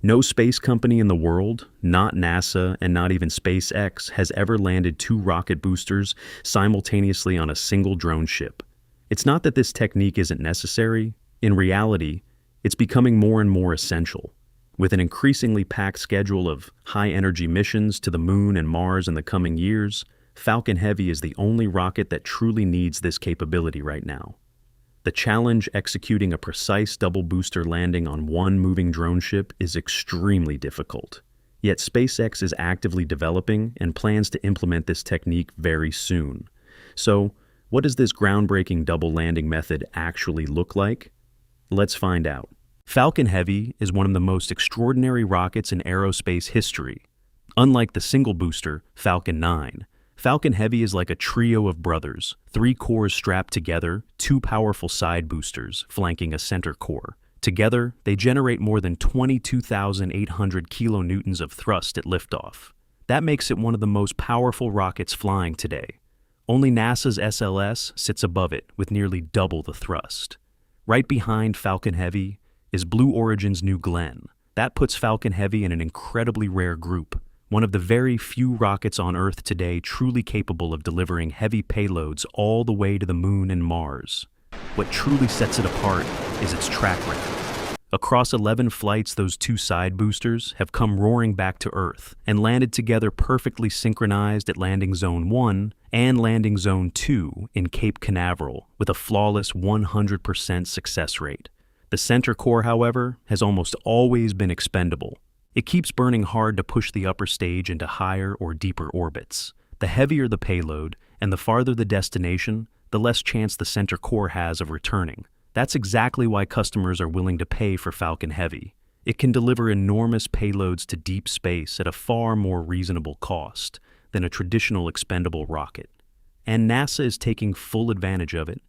No space company in the world, not NASA and not even SpaceX, has ever landed two rocket boosters simultaneously on a single drone ship. It's not that this technique isn't necessary. In reality, it's becoming more and more essential. With an increasingly packed schedule of high-energy missions to the Moon and Mars in the coming years, Falcon Heavy is the only rocket that truly needs this capability right now. The challenge executing a precise double booster landing on one moving drone ship is extremely difficult. Yet SpaceX is actively developing and plans to implement this technique very soon. So, what does this groundbreaking double landing method actually look like? Let's find out. Falcon Heavy is one of the most extraordinary rockets in aerospace history. Unlike the single booster, Falcon 9, Falcon Heavy is like a trio of brothers, 3 cores strapped together, 2 powerful side boosters flanking a center core. Together, they generate more than 22,800 kilonewtons of thrust at liftoff. That makes it one of the most powerful rockets flying today. Only NASA's SLS sits above it with nearly double the thrust. Right behind Falcon Heavy is Blue Origin's New Glenn. That puts Falcon Heavy in an incredibly rare group, one of the very few rockets on Earth today truly capable of delivering heavy payloads all the way to the Moon and Mars. What truly sets it apart is its track record. Across 11 flights, those 2 side boosters have come roaring back to Earth and landed together perfectly synchronized at Landing Zone 1 and Landing Zone 2 in Cape Canaveral with a flawless 100% success rate. The center core, however, has almost always been expendable. It keeps burning hard to push the upper stage into higher or deeper orbits. The heavier the payload and the farther the destination, the less chance the center core has of returning. That's exactly why customers are willing to pay for Falcon Heavy. It can deliver enormous payloads to deep space at a far more reasonable cost than a traditional expendable rocket. And NASA is taking full advantage of it.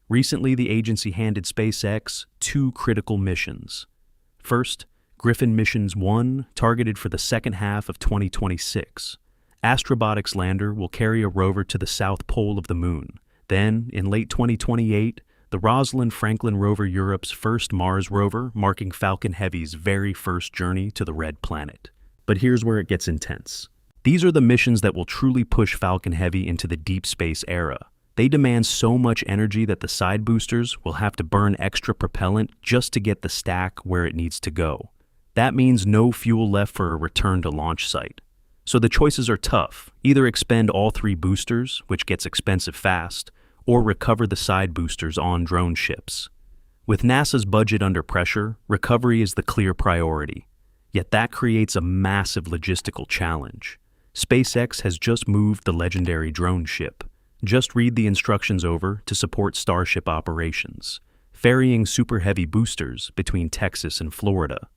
Recently, the agency handed SpaceX 2 critical missions. First, Griffin Missions 1, targeted for the second half of 2026. Astrobotic's lander will carry a rover to the south pole of the Moon. Then, in late 2028, the Rosalind Franklin rover, Europe's first Mars rover, marking Falcon Heavy's very first journey to the Red Planet. But here's where it gets intense. These are the missions that will truly push Falcon Heavy into the deep space era. They demand so much energy that the side boosters will have to burn extra propellant just to get the stack where it needs to go. That means no fuel left for a return to launch site. So the choices are tough. Either expend all 3 boosters, which gets expensive fast, or recover the side boosters on drone ships. With NASA's budget under pressure, recovery is the clear priority. Yet that creates a massive logistical challenge. SpaceX has just moved the legendary drone ship. Just read the instructions over to support Starship operations, ferrying super heavy boosters between Texas and Florida.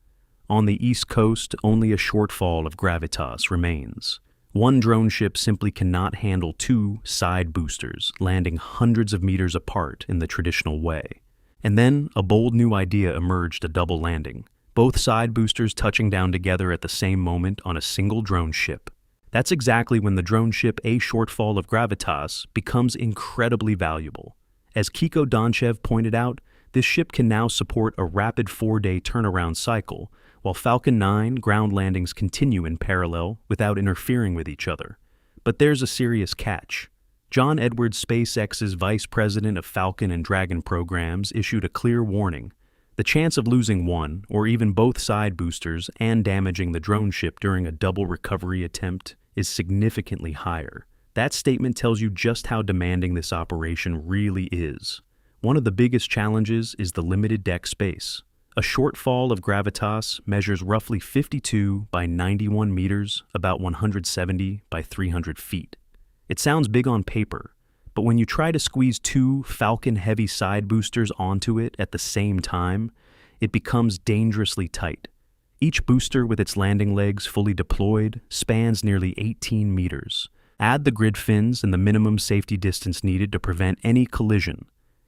On the East Coast, only a shortfall of gravitas remains. One drone ship simply cannot handle 2 side boosters landing hundreds of meters apart in the traditional way. And then a bold new idea emerged: a double landing, both side boosters touching down together at the same moment on a single drone ship. That's exactly when the drone ship a shortfall of gravitas becomes incredibly valuable. As Kiko Donchev pointed out, this ship can now support a rapid 4-day turnaround cycle, while Falcon 9 ground landings continue in parallel without interfering with each other. But there's a serious catch. John Edwards, SpaceX's vice president of Falcon and Dragon programs, issued a clear warning. The chance of losing one, or even both side boosters, and damaging the drone ship during a double recovery attempt is significantly higher. That statement tells you just how demanding this operation really is. One of the biggest challenges is the limited deck space. A shortfall of gravitas measures roughly 52 by 91 meters, about 170 by 300 feet. It sounds big on paper, but when you try to squeeze 2 Falcon Heavy side boosters onto it at the same time, it becomes dangerously tight. Each booster, with its landing legs fully deployed, spans nearly 18 meters. Add the grid fins and the minimum safety distance needed to prevent any collision,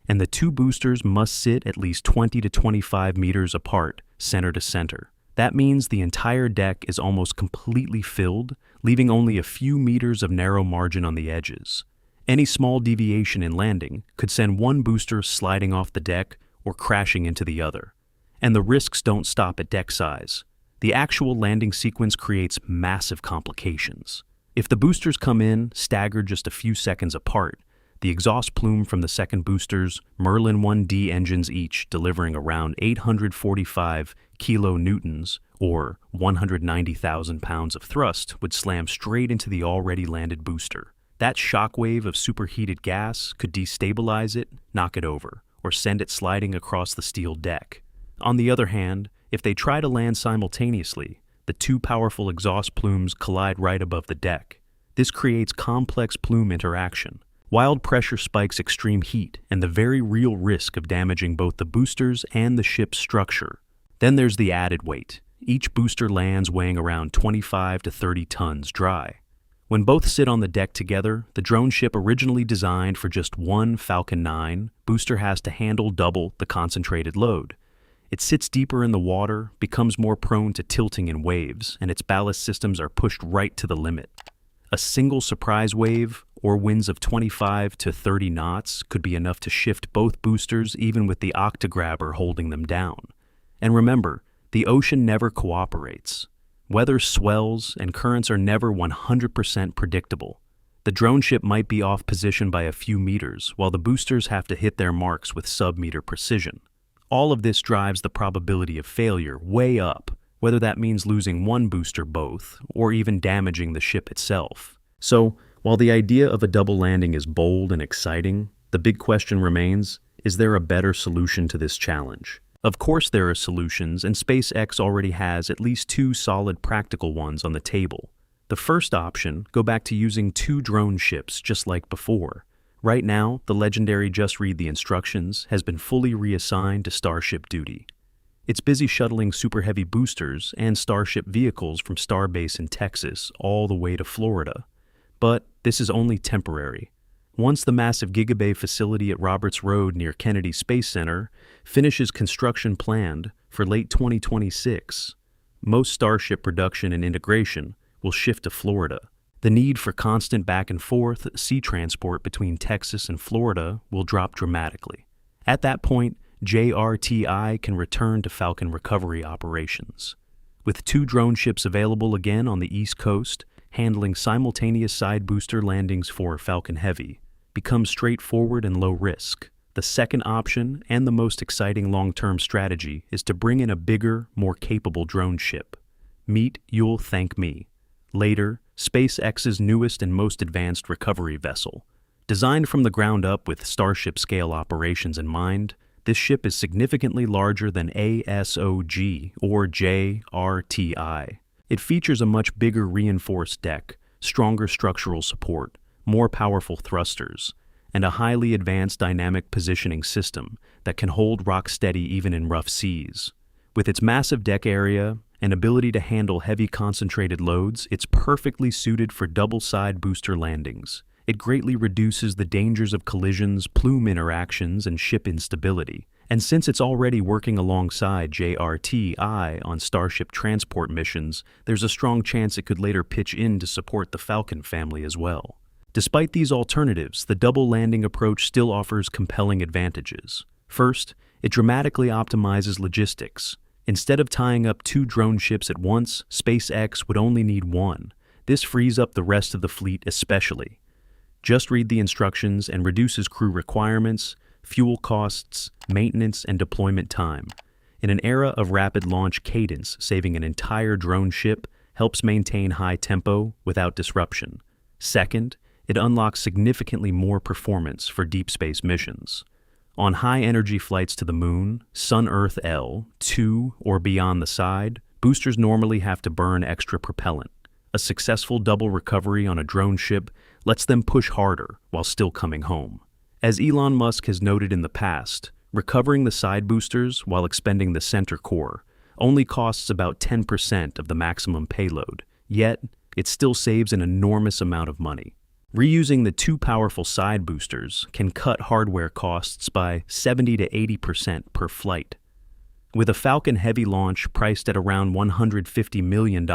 and the 2 boosters must sit at least 20 to 25 meters apart, center to center. That means the entire deck is almost completely filled, leaving only a few meters of narrow margin on the edges. Any small deviation in landing could send one booster sliding off the deck or crashing into the other. And the risks don't stop at deck size. the actual landing sequence creates massive complications. If the boosters come in staggered just a few seconds apart, the exhaust plume from the second boosters, Merlin 1D engines each delivering around 845 kilonewtons or 190,000 pounds of thrust, would slam straight into the already landed booster. That shockwave of superheated gas could destabilize it, knock it over, or send it sliding across the steel deck. On the other hand, if they try to land simultaneously, the two powerful exhaust plumes collide right above the deck. This creates complex plume interaction, wild pressure spikes, extreme heat, and the very real risk of damaging both the boosters and the ship's structure. Then there's the added weight. Each booster lands weighing around 25 to 30 tons dry. When both sit on the deck together, the drone ship, originally designed for just one Falcon 9 booster, has to handle double the concentrated load. It sits deeper in the water, becomes more prone to tilting in waves, and its ballast systems are pushed right to the limit. A single surprise wave, or winds of 25 to 30 knots, could be enough to shift both boosters, even with the octograbber holding them down. And remember, the ocean never cooperates. Weather swells, and currents are never 100% predictable. The drone ship might be off position by a few meters, while the boosters have to hit their marks with sub-meter precision. All of this drives the probability of failure way up, whether that means losing one booster, both, or even damaging the ship itself. So, while the idea of a double landing is bold and exciting, the big question remains, is there a better solution to this challenge? Of course there are solutions, and SpaceX already has at least two solid practical ones on the table. The first option, go back to using two drone ships just like before. Right now, the legendary Just Read the Instructions has been fully reassigned to Starship duty. It's busy shuttling Super Heavy boosters and Starship vehicles from Starbase in Texas all the way to Florida. But this is only temporary. Once the massive Gigabay facility at Roberts Road near Kennedy Space Center finishes construction planned for late 2026, most Starship production and integration will shift to Florida. The need for constant back and forth sea transport between Texas and Florida will drop dramatically. At that point, JRTI can return to Falcon recovery operations. With two drone ships available again on the East Coast, handling simultaneous side booster landings for Falcon Heavy becomes straightforward and low risk. The second option, and the most exciting long-term strategy, is to bring in a bigger, more capable drone ship. Meet You'll Thank Me. Later, SpaceX's newest and most advanced recovery vessel. Designed from the ground up with Starship-scale operations in mind, this ship is significantly larger than ASOG or JRTI. It features a much bigger reinforced deck, stronger structural support, more powerful thrusters, and a highly advanced dynamic positioning system that can hold rock steady even in rough seas. With its massive deck area and ability to handle heavy concentrated loads, it's perfectly suited for double-side booster landings. It greatly reduces the dangers of collisions, plume interactions, and ship instability. And since it's already working alongside JRTI on Starship transport missions, there's a strong chance it could later pitch in to support the Falcon family as well. Despite these alternatives, the double landing approach still offers compelling advantages. First, it dramatically optimizes logistics. Instead of tying up two drone ships at once, SpaceX would only need one. This frees up the rest of the fleet especially. Just read the instructions and reduces crew requirements, fuel costs, maintenance, and deployment time. In an era of rapid launch cadence, saving an entire drone ship helps maintain high tempo without disruption. Second, it unlocks significantly more performance for deep space missions. On high-energy flights to the Moon, Sun-Earth L, to or beyond the side, boosters normally have to burn extra propellant. A successful double recovery on a drone ship lets them push harder while still coming home. As Elon Musk has noted in the past, recovering the side boosters while expending the center core only costs about 10% of the maximum payload, yet it still saves an enormous amount of money. Reusing the two powerful side boosters can cut hardware costs by 70 to 80% per flight. With a Falcon Heavy launch priced at around $150 million,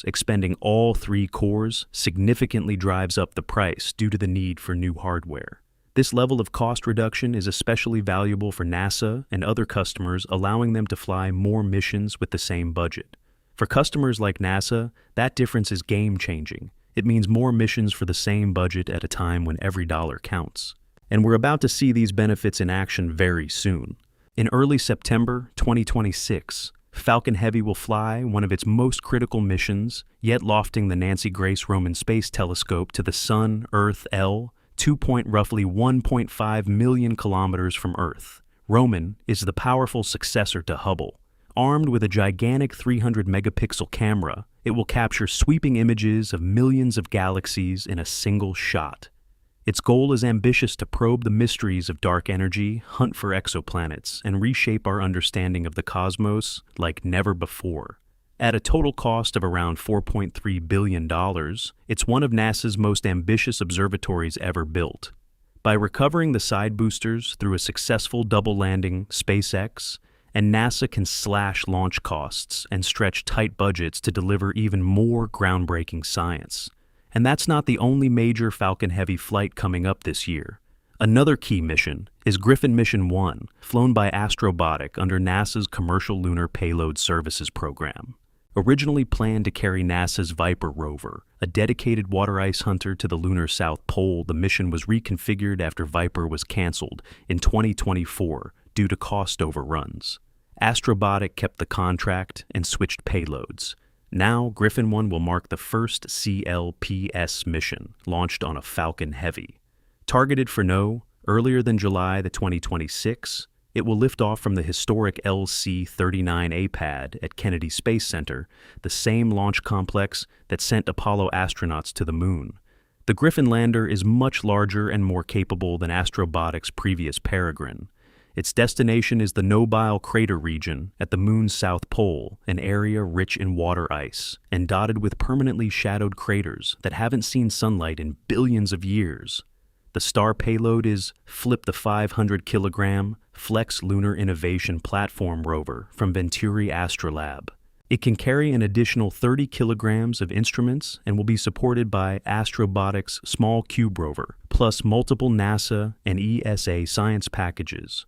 expending all three cores significantly drives up the price due to the need for new hardware. This level of cost reduction is especially valuable for NASA and other customers, allowing them to fly more missions with the same budget. For customers like NASA, that difference is game-changing. It means more missions for the same budget at a time when every dollar counts. And we're about to see these benefits in action very soon. In early September 2026, Falcon Heavy will fly one of its most critical missions, yet lofting the Nancy Grace Roman Space Telescope to the Sun, Earth, L, roughly 1.5 million kilometers from Earth. Roman is the powerful successor to Hubble. Armed with a gigantic 300-megapixel camera, it will capture sweeping images of millions of galaxies in a single shot. Its goal is ambitious: to probe the mysteries of dark energy, hunt for exoplanets, and reshape our understanding of the cosmos like never before. At a total cost of around $4.3 billion, it's one of NASA's most ambitious observatories ever built. By recovering the side boosters through a successful double landing, SpaceX, and NASA can slash launch costs and stretch tight budgets to deliver even more groundbreaking science. And that's not the only major Falcon Heavy flight coming up this year. Another key mission is Griffin Mission 1, flown by Astrobotic under NASA's Commercial Lunar Payload Services program. Originally planned to carry NASA's Viper rover, a dedicated water ice hunter to the lunar South Pole, the mission was reconfigured after Viper was canceled in 2024 due to cost overruns. Astrobotic kept the contract and switched payloads. Now, Griffin 1 will mark the first CLPS mission launched on a Falcon Heavy. Targeted for earlier than July 2026, it will lift off from the historic LC-39A pad at Kennedy Space Center, the same launch complex that sent Apollo astronauts to the moon. The Griffin lander is much larger and more capable than Astrobotic's previous Peregrine. Its destination is the Nobile Crater region at the moon's south pole, an area rich in water ice and dotted with permanently shadowed craters that haven't seen sunlight in billions of years. The star payload is Flip, the 500-kilogram Flex Lunar Innovation Platform rover from Venturi Astrolab. It can carry an additional 30 kilograms of instruments and will be supported by Astrobotic's Small Cube rover, plus multiple NASA and ESA science packages.